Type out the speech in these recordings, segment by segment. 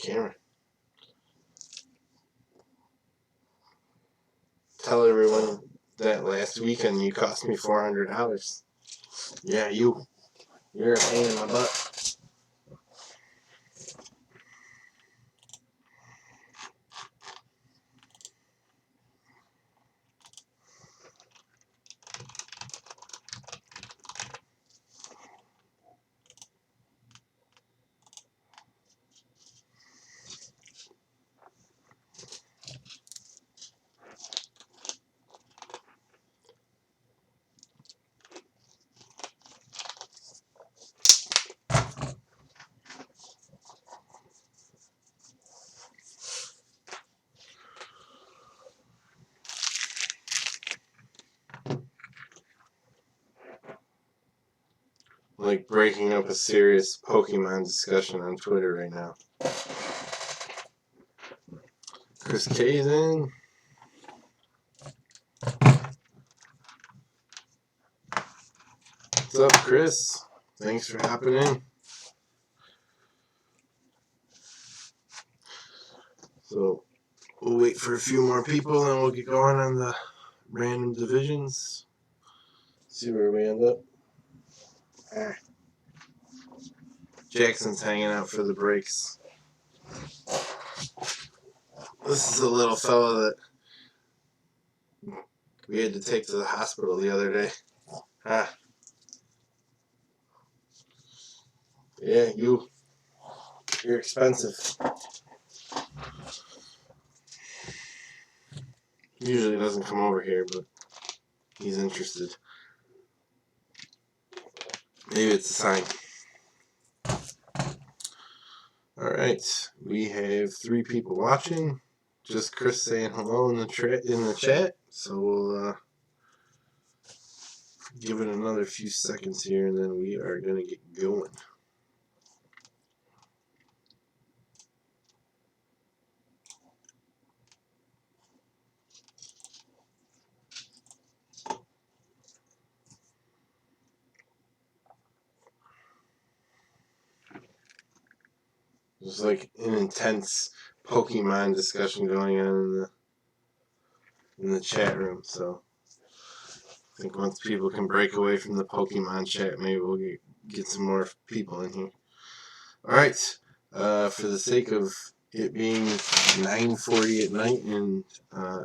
camera. Tell everyone that last weekend you cost me $400. Yeah, you're a pain in my butt. Like breaking up a serious Pokemon discussion on Twitter right now. Chris K's in. What's up, Chris? Thanks for hopping in. So we'll wait for a few more people and we'll get going on the random divisions. See where we end up. Jackson's hanging out for the breaks. This is a little fella that we had to take to the hospital the other day. Yeah, you're expensive. Usually doesn't come over here, but he's interested. Maybe it's a sign. Alright, we have 3 people watching. Just Chris saying hello in the chat. So we'll give it another few seconds here and then we are going to get going. There's like an intense Pokemon discussion going on in the chat room, so I think once people can break away from the Pokemon chat, maybe we'll get some more people in here. Alright, for the sake of it being 9:40 at night and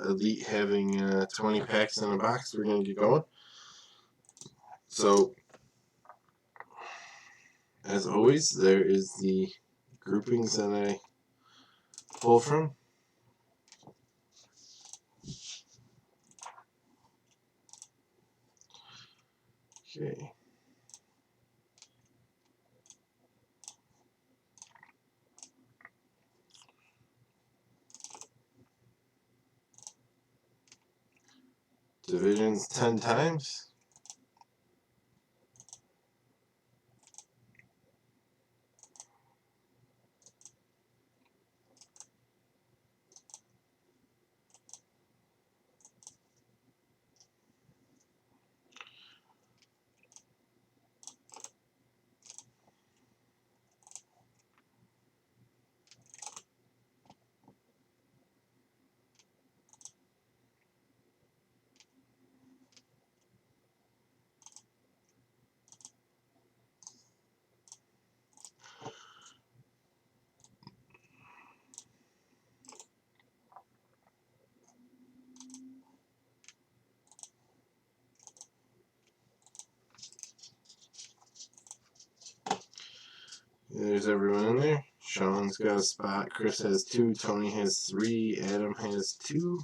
Elite having 20 packs in a box, we're going to get going. So, as always, there is the groupings that I pull from. Okay. Divisions 10 times. There's everyone in there. Sean's got a spot. Chris has 2. Tony has 3. Adam has 2.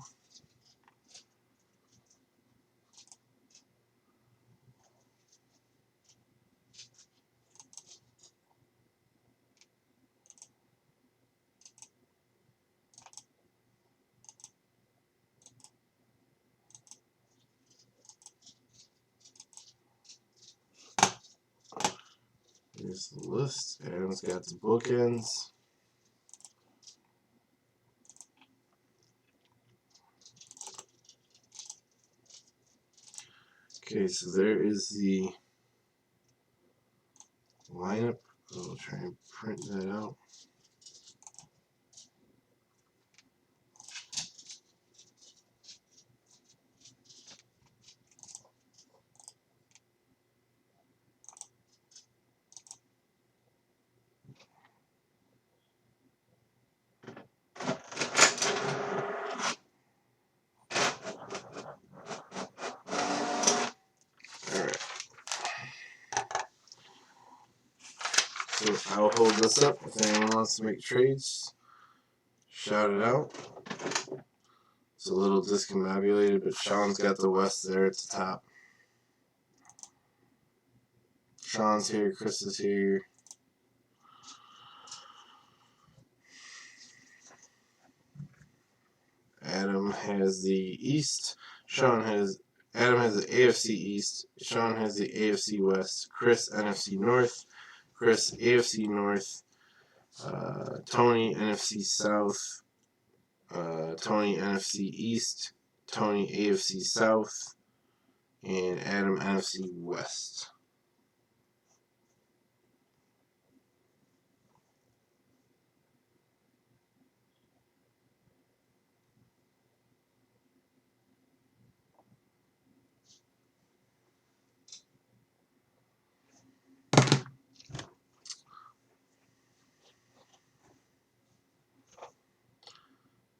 Here's the list. Adam's got the bookends. Okay, so there is the lineup. I'll try and print that out. I'll hold this up. If anyone wants to make trades, shout it out. It's a little discombobulated, but Sean's got the West there at the top. Sean's here, Chris is here. Adam has the East. Adam has the AFC East. Sean has the AFC West. Chris NFC North. Chris AFC North. Tony NFC South. Tony NFC East. Tony AFC South. And Adam NFC West.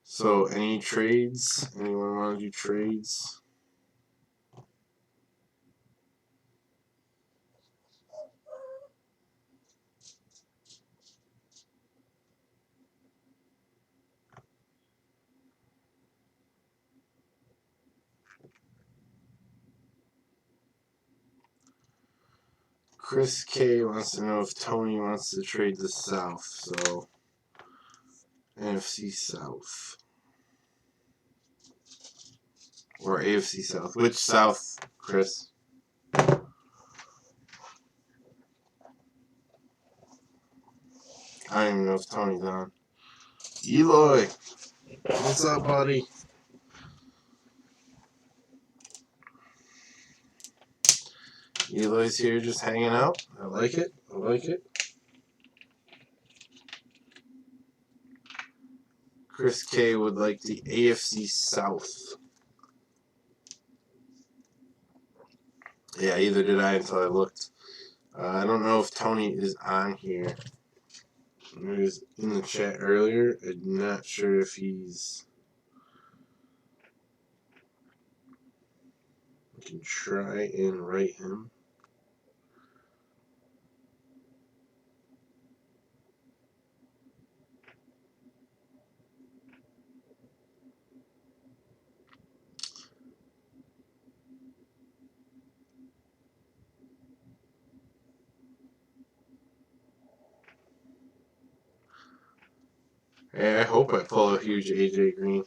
So, any trades? Anyone want to do trades? Chris K wants to know if Tony wants to trade the South. So, NFC South. Or AFC South. Which South, Chris? I don't even know if Tony's on. Eloy, what's up, buddy? Eloy's here just hanging out. I like it. I like it. Chris K would like the AFC South. Yeah, either did I until I looked. I don't know if Tony is on here. He was in the chat earlier. I'm not sure if he's... I can try and write him. Hey, I hope I pull a huge AJ Green.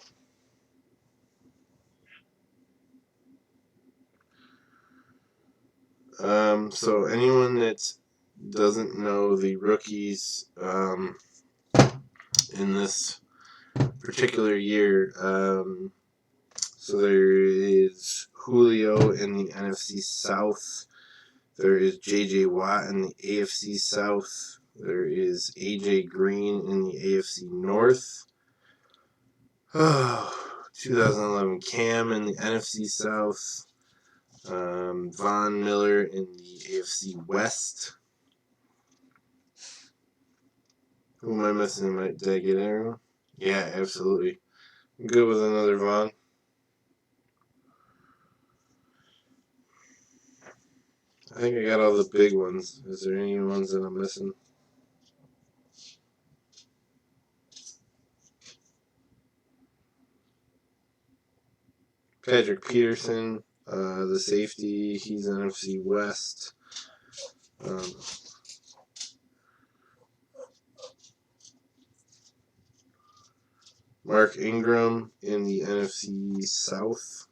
So anyone that doesn't know the rookies in this particular year, so there is Julio in the NFC South. There is J.J. Watt in the AFC South. There is A.J. Green in the AFC North. 2011 Cam in the NFC South. Von Miller in the AFC West. Who am I missing? Did I get everyone? Yeah, absolutely. I'm good with another Von. I think I got all the big ones. Is there any ones that I'm missing? Patrick Peterson, the safety, he's NFC West. Mark Ingram in the NFC South.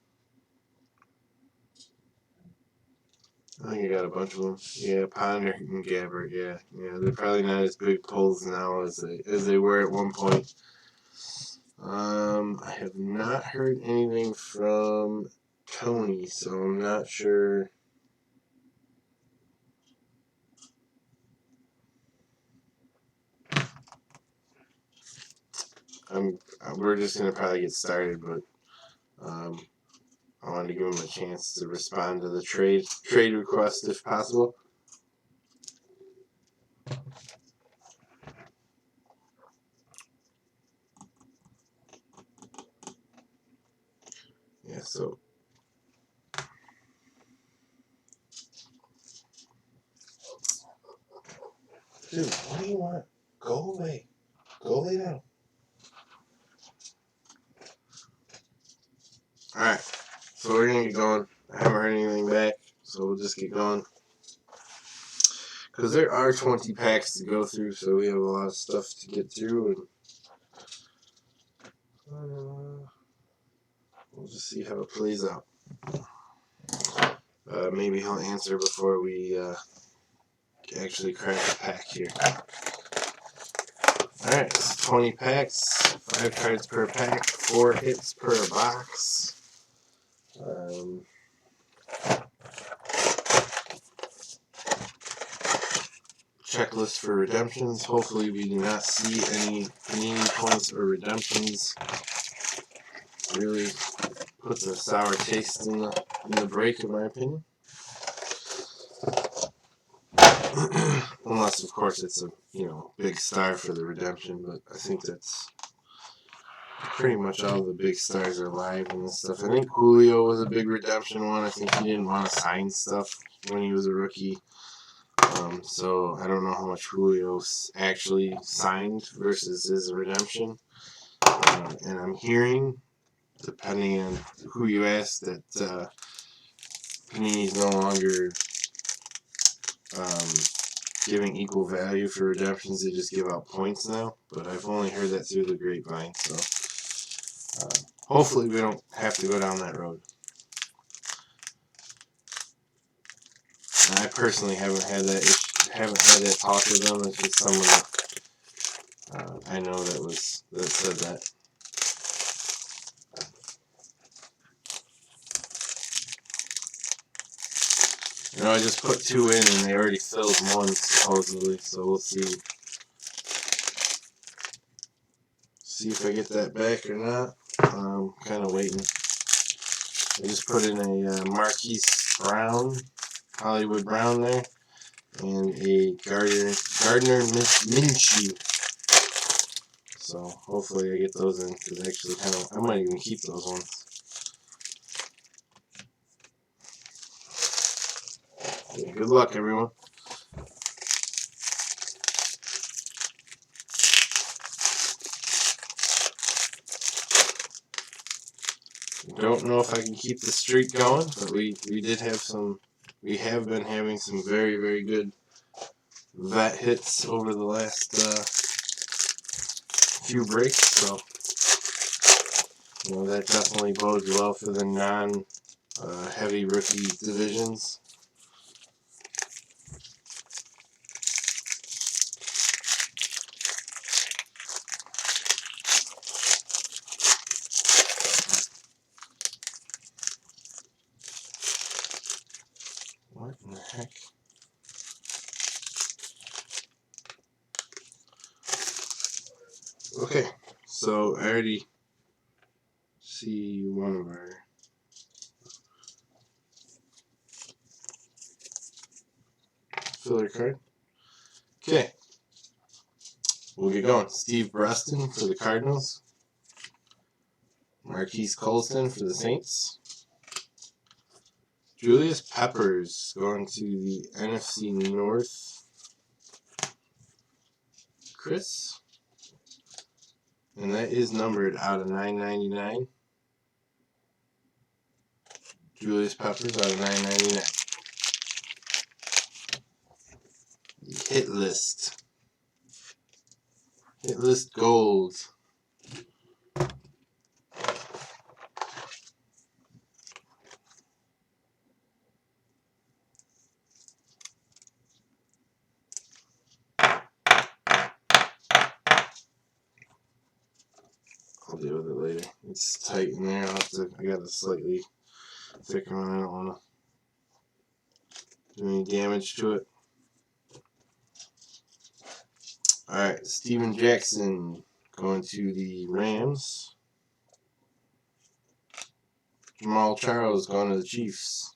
I think I got a bunch of them. Yeah, Ponder and Gabbert. Yeah, they're probably not as big pulls now as they were at one point. I have not heard anything from Tony, so I'm not sure. We're just gonna probably get started, but I wanted to give him a chance to respond to the trade request if possible. Yeah, so Dude, what do you want? Go away. Go lay down. Alright, so we're gonna get going. I haven't heard anything back, so we'll just get going. Because there are 20 packs to go through, so we have a lot of stuff to get through. And we'll just see how it plays out. Maybe he'll answer before we actually crack a pack here. Alright, it's 20 packs, 5 cards per pack, 4 hits per box. Checklist for redemptions. Hopefully we do not see any Panini points or redemptions. Really puts a sour taste in the break, in my opinion. Unless, of course, it's a big star for the redemption, but I think that's pretty much all the big stars are live and stuff. I think Julio was a big redemption one. I think he didn't want to sign stuff when he was a rookie. So I don't know how much Julio actually signed versus his redemption. And I'm hearing, depending on who you ask, that Panini's no longer giving equal value for redemptions. They just give out points now. But I've only heard that through the grapevine. So hopefully we don't have to go down that road. And I personally haven't had that talk with them. It's just someone that I know that said that. I just put 2 in and they already filled 1 supposedly, so we'll see. See if I get that back or not. I'm kind of waiting. I just put in a Marquise Brown, Hollywood Brown there, and a Gardner Minshew. So hopefully I get those in, because actually I might even keep those ones. Yeah, good luck, everyone. Don't know if I can keep the streak going, but we have been having some very, very good vet hits over the last few breaks, so that definitely bodes well for the non-heavy rookie divisions. What in the heck? Okay, so I already see one of our filler card. Okay, we'll get going. Steve Breston for the Cardinals. Marquise Colston for the Saints. Julius Peppers going to the NFC North. Chris. And that is numbered out of 999. Julius Peppers out of 999. The hit list. Hit list gold. I'll deal with it later. It's tight in there. I got a slightly thicker one. I don't want to do any damage to it. Alright, Steven Jackson going to the Rams. Jamal Charles going to the Chiefs.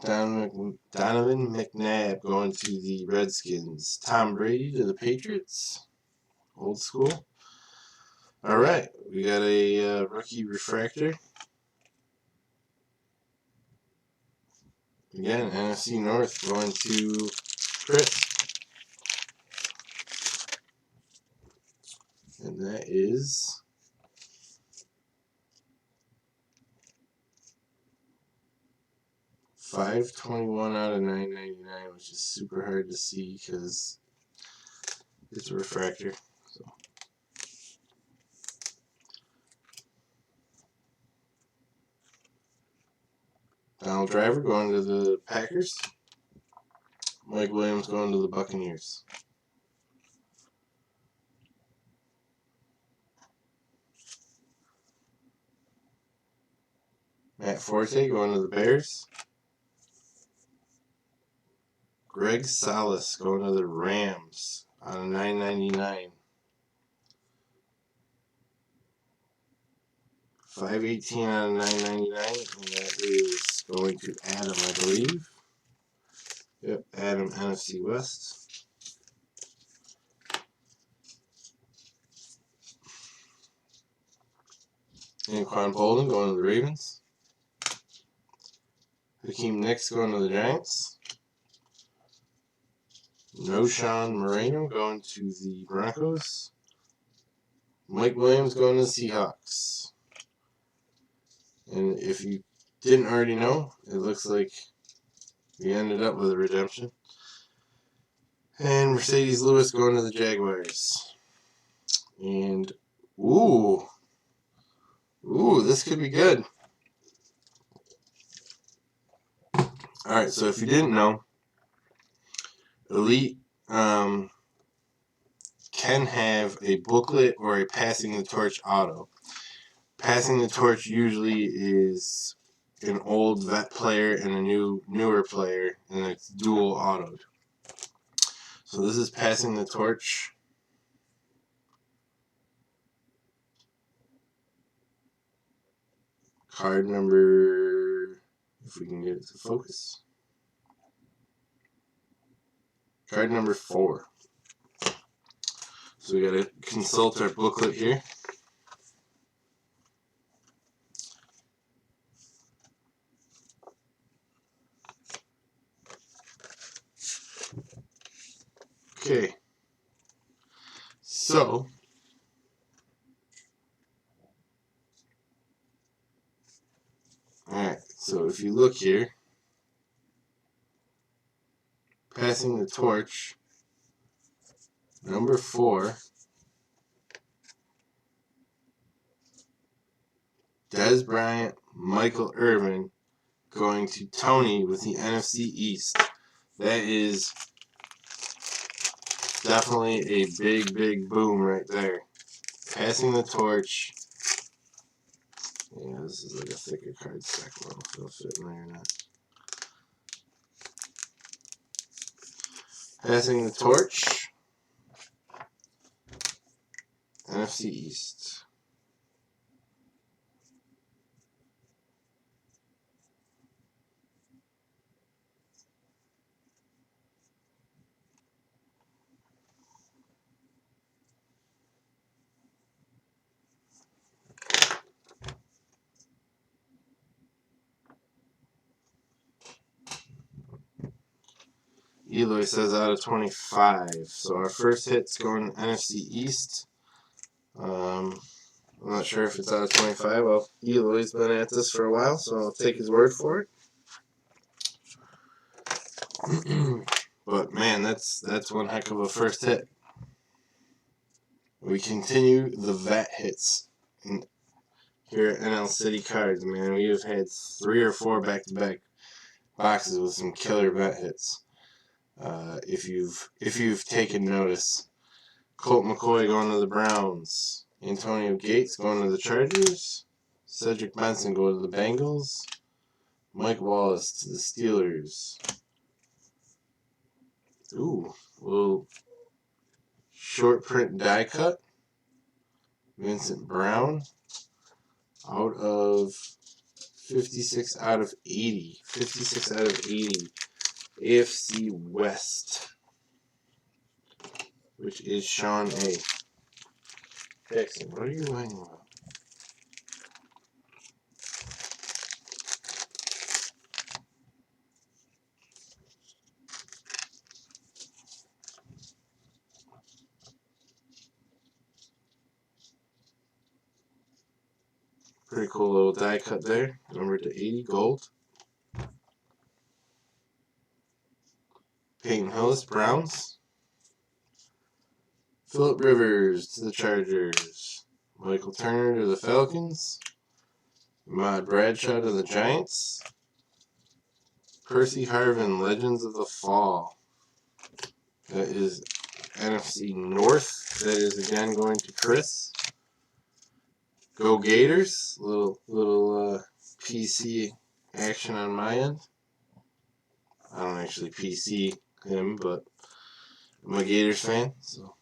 Donovan McNabb going to the Redskins. Tom Brady to the Patriots. Old school. Alright, we got a rookie refractor. Again, NFC North going to Chris. And that is $5.21 out of $9.99, which is super hard to see because it's a refractor. So. Donald Driver going to the Packers. Mike Williams going to the Buccaneers. Matt Forte going to the Bears. Greg Salas going to the Rams out of $9.99. $5.18 out of $9.99, and that is going to Adam, I believe. Yep, Adam, NFC West. Anquan Bolden going to the Ravens. Hakeem Nicks going to the Giants. Noshawn Moreno going to the Broncos. Mike Williams going to the Seahawks. And if you didn't already know, it looks like we ended up with a redemption. And Mercedes Lewis going to the Jaguars. And, ooh, this could be good. Alright, so if you didn't know, Elite can have a booklet or a Passing the Torch auto. Passing the Torch usually is an old vet player and a newer player, and it's dual autoed. So this is Passing the Torch. Card number, if we can get it to focus. Card number 4. So we gotta consult our booklet here. Okay. So alright, so if you look here, Passing the Torch, number 4, Dez Bryant, Michael Irvin, going to Tony with the NFC East. That is definitely a big boom right there. Passing the Torch. Yeah, this is like a thicker card stack. I don't know if it'll fit in there or not. Passing the Torch. NFC East. Eloy says out of 25. So our first hit's going NFC East. I'm not sure if it's out of 25. Well, Eloy's been at this for a while, so I'll take his word for it. But man, that's one heck of a first hit. We continue the vet hits here at NL City Cards, man. We have had 3 or 4 back-to-back boxes with some killer vet hits. If you've taken notice, Colt McCoy going to the Browns, Antonio Gates going to the Chargers, Cedric Benson going to the Bengals, Mike Wallace to the Steelers. Ooh, little short print die cut. Vincent Brown out of 56 out of 80. 56 out of 80. AFC West, which is Sean A. Jackson, what are you lying about? Pretty cool little die cut there. Numbered to 80, gold. Peyton Hillis, Browns. Phillip Rivers to the Chargers. Michael Turner to the Falcons. Ahmad Bradshaw to the Giants. Percy Harvin, Legends of the Fall. That is NFC North. That is again going to Chris. Go Gators. Little PC action on my end. I don't actually PC him, but I'm a Gators fan, so.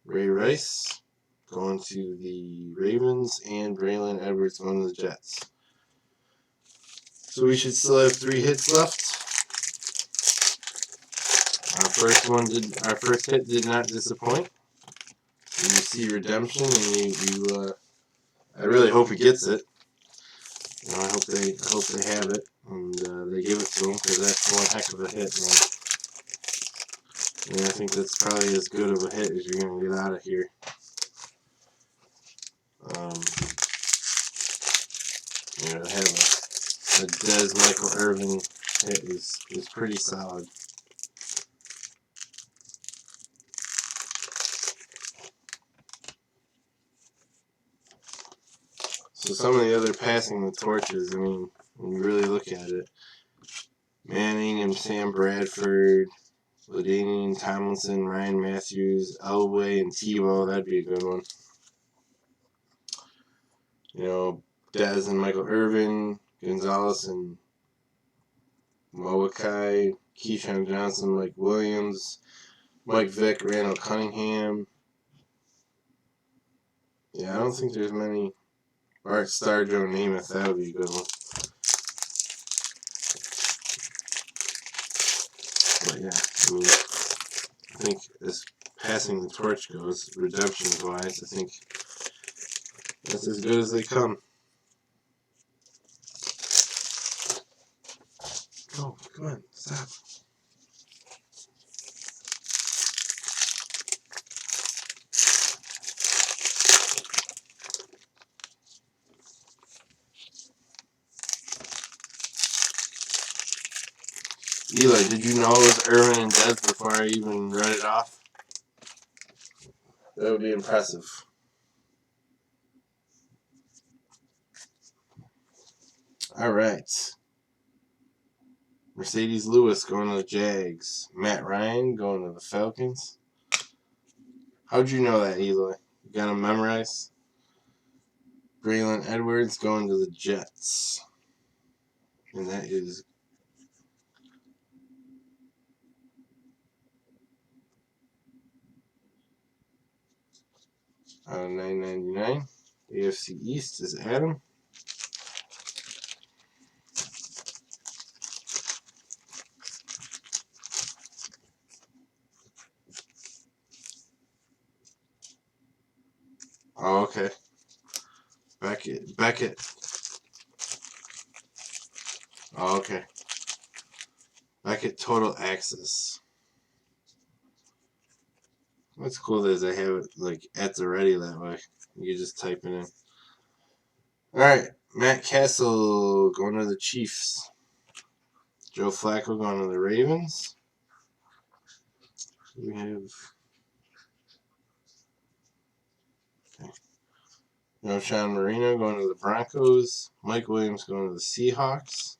Ray Rice going to the Ravens, and Braylon Edwards going to the Jets. So we should still have 3 hits left. Our first hit did not disappoint. And you see redemption, and I really hope he gets it. I hope they have it, and they give it to him, because that's one heck of a hit, man. And I think that's probably as good of a hit as you're going to get out of here. To have a Dez Michael Irvin hit is pretty solid. So some of the other passing the torches, I mean, when you really look at it, Manning and Sam Bradford, LaDainian Tomlinson, Ryan Matthews, Elway, and Tebow, that'd be a good one. Dez and Michael Irvin, Gonzalez and Moakai, Keyshawn Johnson, Mike Williams, Mike Vick, Randall Cunningham. Yeah, I don't think there's many. Bart Starr, Joe Namath, that would be a good one. But yeah, I think as passing the torch goes, redemption-wise, I think that's as good as they come. Oh, come on, stop. Eli, did you know it was Irvin and Dez before I even read it off? That would be impressive. All right. Mercedes Lewis going to the Jags. Matt Ryan going to the Falcons. How'd you know that, Eli? You got him memorized? Braylon Edwards going to the Jets. And that is out of $9.99. AFC East is Adam. Oh, okay. Beckett. Oh, okay. Beckett Total Access. What's cool is I have it like at the ready that way. You just type it in. Alright, Matt Castle going to the Chiefs. Joe Flacco going to the Ravens. We have Sean Marino going to the Broncos. Mike Williams going to the Seahawks.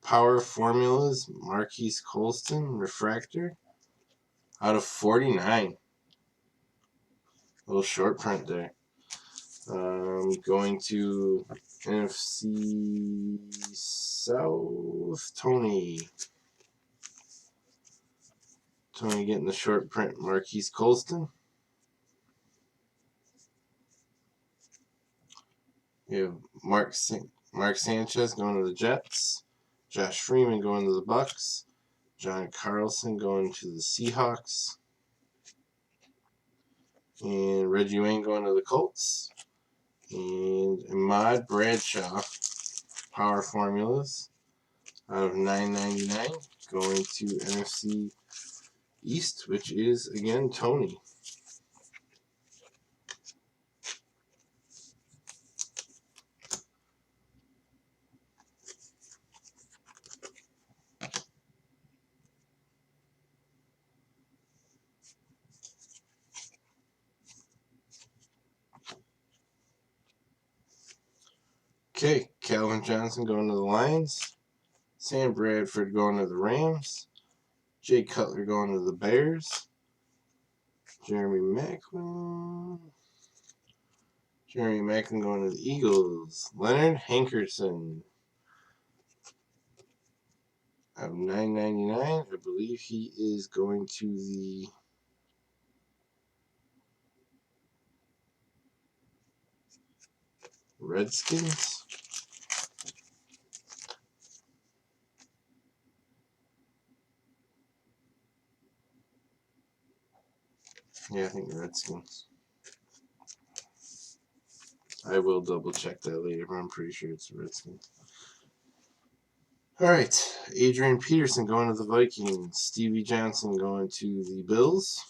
Power Formulas, Marquise Colston, Refractor. Out of 49. A little short print there. Going to NFC South, Tony. Tony getting the short print, Marquise Colston. We have Mark Sanchez going to the Jets. Josh Freeman going to the Bucks. John Carlson going to the Seahawks. And Reggie Wayne going to the Colts. And Ahmad Bradshaw, Power Formulas, out of $9.99, going to NFC East, which is, again, Tony. Okay, Calvin Johnson going to the Lions. Sam Bradford going to the Rams. Jay Cutler going to the Bears. Jeremy Maclin going to the Eagles. Leonard Hankerson of $9.99. I believe he is going to the Redskins. Yeah, I think the Redskins. I will double check that later, but I'm pretty sure it's the Redskins. All right, Adrian Peterson going to the Vikings. Stevie Johnson going to the Bills.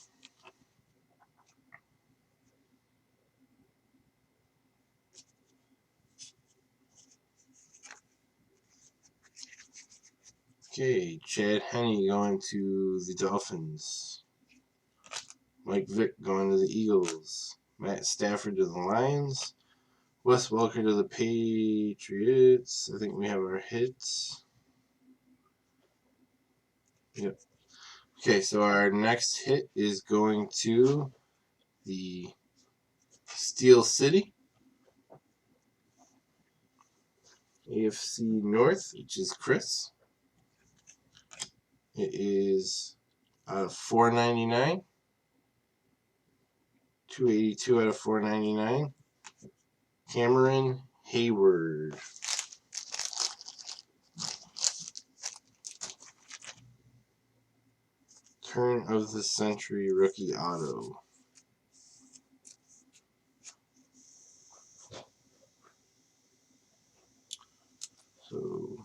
Okay, Chad Henne going to the Dolphins. Mike Vick going to the Eagles. Matt Stafford to the Lions. Wes Welker to the Patriots. I think we have our hits. Yep. Okay, so our next hit is going to the Steel City. AFC North, which is Chris. It is out of $4.99. 282 out of 499. Cameron Hayward. Turn of the century rookie auto. So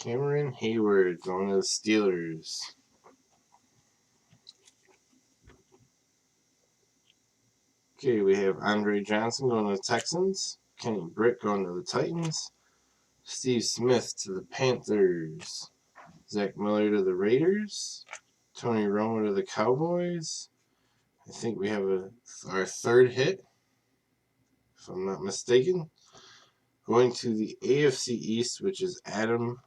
Cameron Hayward going to the Steelers. Okay, we have Andre Johnson going to the Texans. Kenny Britt going to the Titans. Steve Smith to the Panthers. Zach Miller to the Raiders. Tony Romo to the Cowboys. I think we have our third hit, if I'm not mistaken. Going to the AFC East, which is Adam.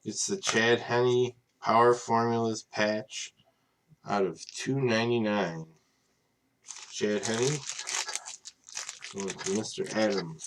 It's the Chad Henne Power Formulas patch out of $2.99. Chad Henne going to Mr. Adam.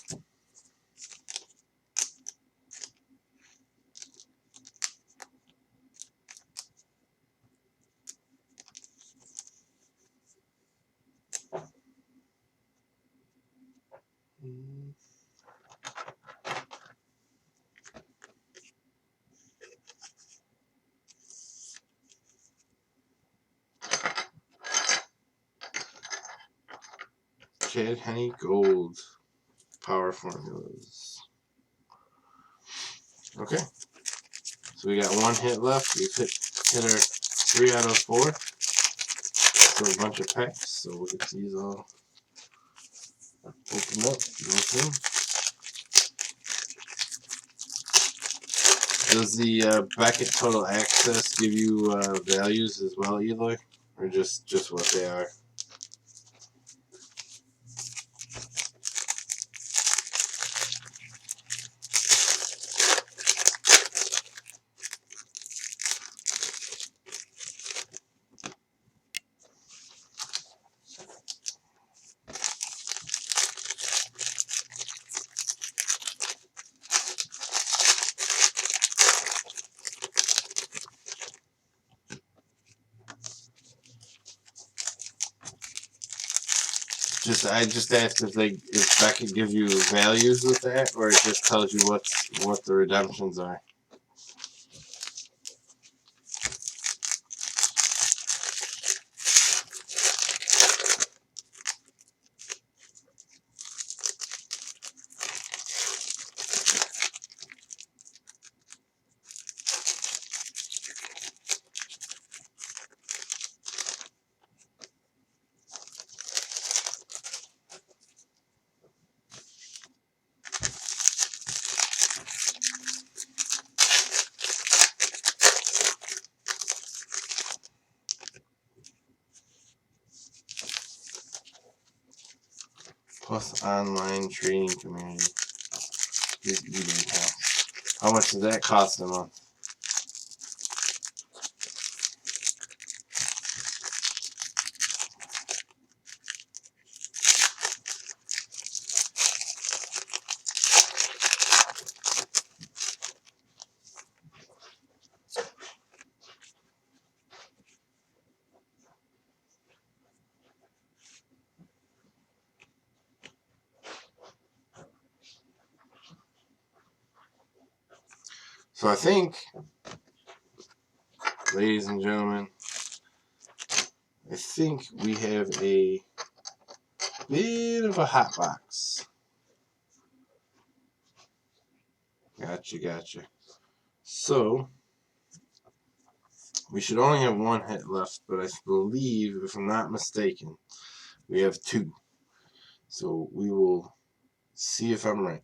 Chad Henne Gold Power Formulas. Okay. So we got one hit left. We've hit our 3 out of 4. Still a bunch of packs, so we'll get these all opened up. Does the Beckett Total Access give you values as well, Eloy? Or just what they are? I just asked if Beckett gives you values with that, or it just tells you what the redemptions are. Plus online trading community. His eBay account. How much does that cost a month? So I think, ladies and gentlemen, I think we have a bit of a hot box. Gotcha. So, we should only have one hit left, but I believe, if I'm not mistaken, we have two. So, we will see if I'm right.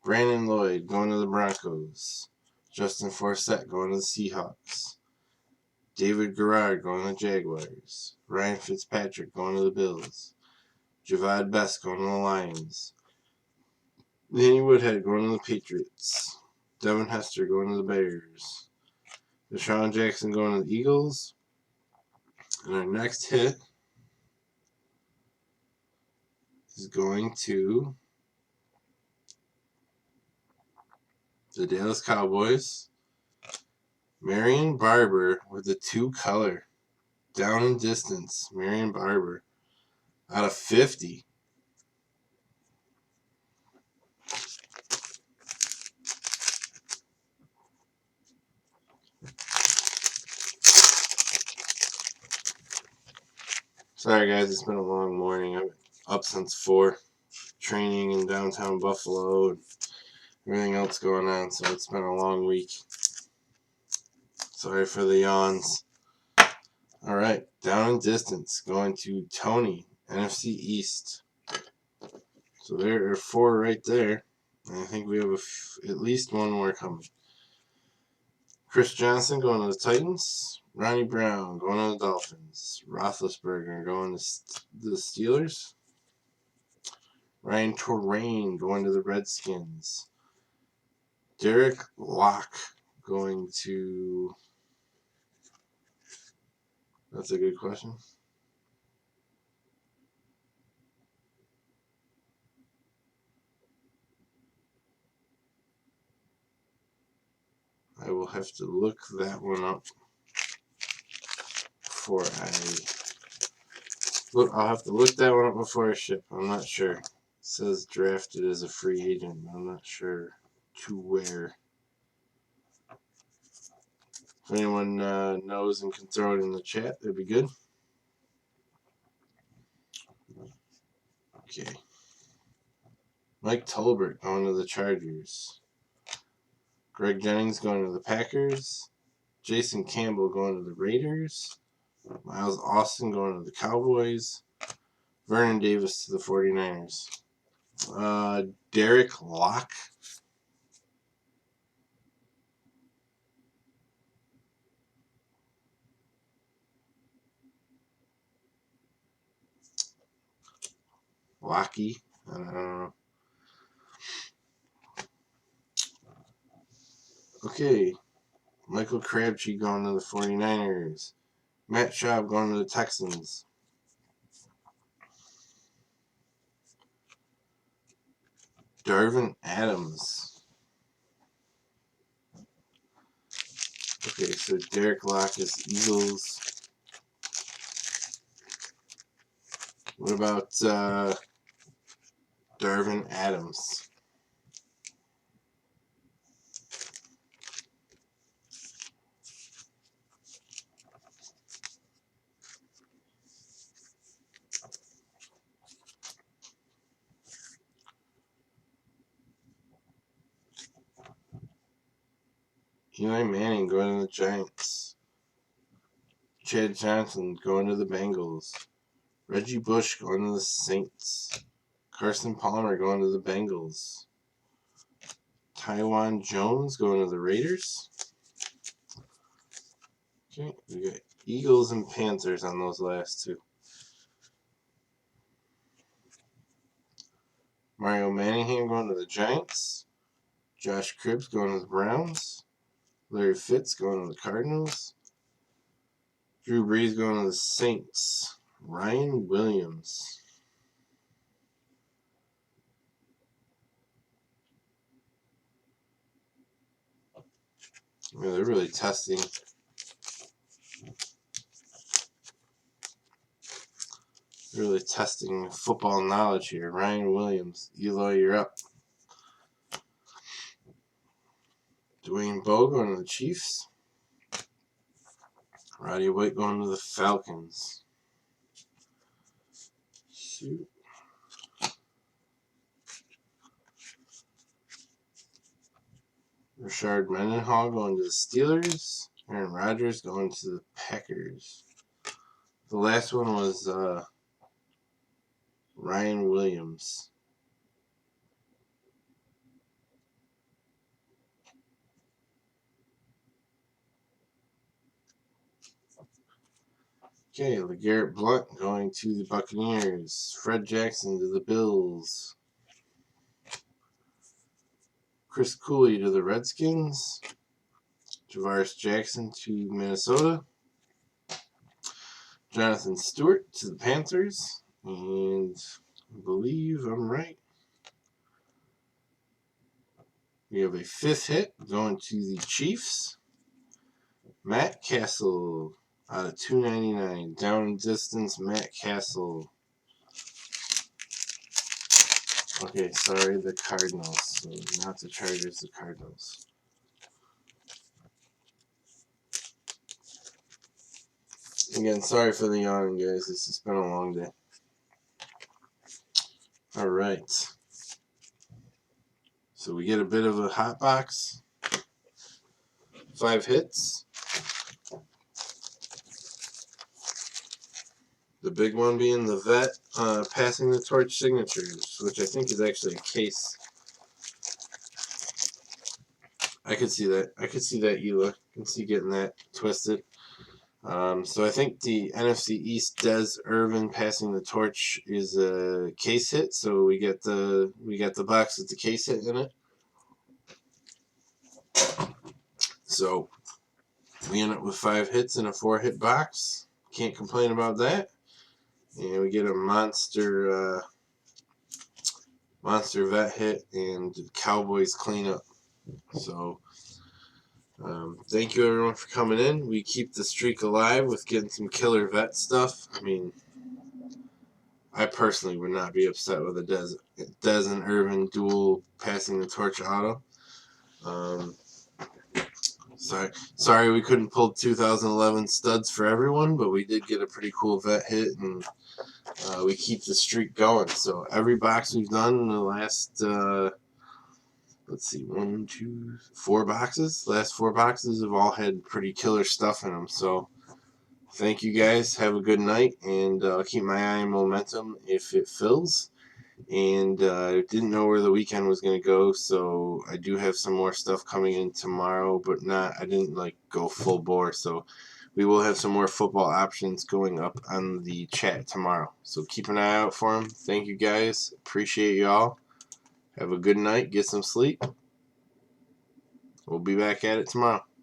Brandon Lloyd going to the Broncos. Justin Forsett going to the Seahawks. David Garrard going to the Jaguars. Ryan Fitzpatrick going to the Bills. Javad Best going to the Lions. Danny Woodhead going to the Patriots. Devin Hester going to the Bears. Deshaun Jackson going to the Eagles. And our next hit is going to the Dallas Cowboys. Marion Barber with the 2-color. Down and distance. Marion Barber. Out of 50. Sorry guys, it's been a long morning. I've been up since 4. Training in downtown Buffalo and everything else going on, so it's been a long week. Sorry for the yawns. Alright, down and distance. Going to Tony, NFC East. So there are 4 right there. And I think we have at least one more coming. Chris Johnson going to the Titans. Ronnie Brown going to the Dolphins. Roethlisberger going to the Steelers. Ryan Torain going to the Redskins. Derek Locke going to... That's a good question. I will have to look that one up before I'll have to look that one up before I ship. I'm not sure. It says drafted as a free agent. I'm not sure to where. If anyone knows and can throw it in the chat, that'd be good. Okay. Mike Tolbert going to the Chargers. Greg Jennings going to the Packers. Jason Campbell going to the Raiders. Miles Austin going to the Cowboys. Vernon Davis to the 49ers. Derek Locke. Lockey. I don't know. Okay. Michael Crabtree going to the 49ers. Matt Schaub going to the Texans. Darvin Adams. Okay, so Derek Locke is Eagles. What about Darvin Adams? Eli Manning going to the Giants. Chad Johnson going to the Bengals. Reggie Bush going to the Saints. Carson Palmer going to the Bengals. Taiwan Jones going to the Raiders. Okay, we got Eagles and Panthers on those last 2. Mario Manningham going to the Giants. Josh Cribbs going to the Browns. Larry Fitz going to the Cardinals. Drew Brees going to the Saints. Ryan Williams. Yeah, they're really testing. Really testing football knowledge here. Ryan Williams. Eloy, you're up. Dwayne Bowe going to the Chiefs. Roddy White going to the Falcons. Shoot. Rashard Mendenhall going to the Steelers. Aaron Rodgers going to the Packers. The last one was Ryan Williams. Okay, LeGarrette Blount going to the Buccaneers. Fred Jackson to the Bills. Chris Cooley to the Redskins. Javaris Jackson to Minnesota. Jonathan Stewart to the Panthers. And I believe I'm right. We have a 5th hit going to the Chiefs. Matt Castle out of 299. Down and distance, Matt Castle. Okay, sorry, the Cardinals. So not the Chargers, the Cardinals. Again, sorry for the yawning, guys. This has been a long day. Alright. So we get a bit of a hot box. 5 hits. The big one being the vet passing the torch signatures, which I think is actually a case. I could see that. I could see that, Eula. I can see getting that twisted. So I think the NFC East Des Irvin passing the torch is a case hit. So we get the box with the case hit in it. So we end up with 5 hits in a 4-hit box. Can't complain about that. And we get a monster vet hit and Cowboys cleanup. So thank you everyone for coming in. We keep the streak alive with getting some killer vet stuff. I mean, I personally would not be upset with a Des and Irvin dual passing the torch auto. Sorry we couldn't pull 2011 studs for everyone, but we did get a pretty cool vet hit, and we keep the streak going. So every box we've done in the last, let's see, 1, 2, 4 boxes. Last 4 boxes have all had pretty killer stuff in them. So thank you guys. Have a good night, and I'll keep my eye on momentum if it fills. And I didn't know where the weekend was going to go, so I do have some more stuff coming in tomorrow, but I didn't go full bore, so we will have some more football options going up on the chat tomorrow. So keep an eye out for them. Thank you guys. Appreciate y'all. Have a good night. Get some sleep. We'll be back at it tomorrow.